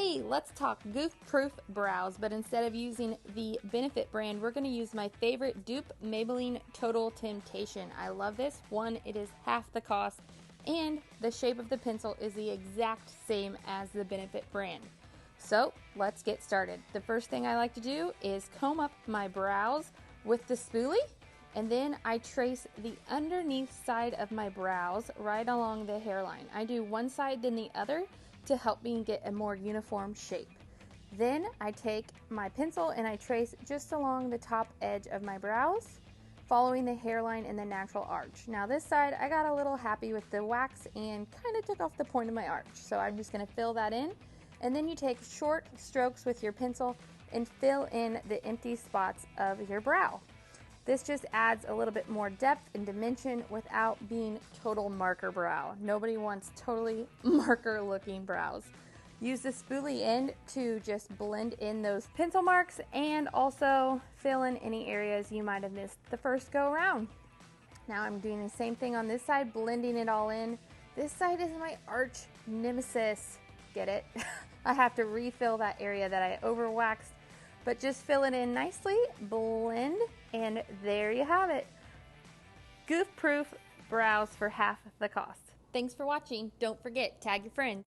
Today, let's talk goof proof brows, but instead of using the Benefit brand, we're going to use my favorite dupe, Maybelline Total Temptation. I love this. One, it is half the cost, and the shape of the pencil is the exact same as the Benefit brand. So let's get started. The first thing I like to do is comb up my brows with the spoolie, and then I trace the underneath side of my brows right along the hairline. I do one side then the other to help me get a more uniform shape. Then I take my pencil and I trace just along the top edge of my brows, following the hairline and the natural arch. Now this side, I got a little happy with the wax and kind of took off the point of my arch. So I'm just gonna fill that in. And then you take short strokes with your pencil and fill in the empty spots of your brow. This just adds a little bit more depth and dimension without being total marker brow. Nobody wants totally marker looking brows. Use the spoolie end to just blend in those pencil marks and also fill in any areas you might have missed the first go around. Now I'm doing the same thing on this side, blending it all in. This side is my arch nemesis. Get it? I have to refill that area that I overwaxed, but just fill it in nicely, blend, and there you have it. Goof proof brows for half the cost. Thanks for watching. Don't forget, tag your friends.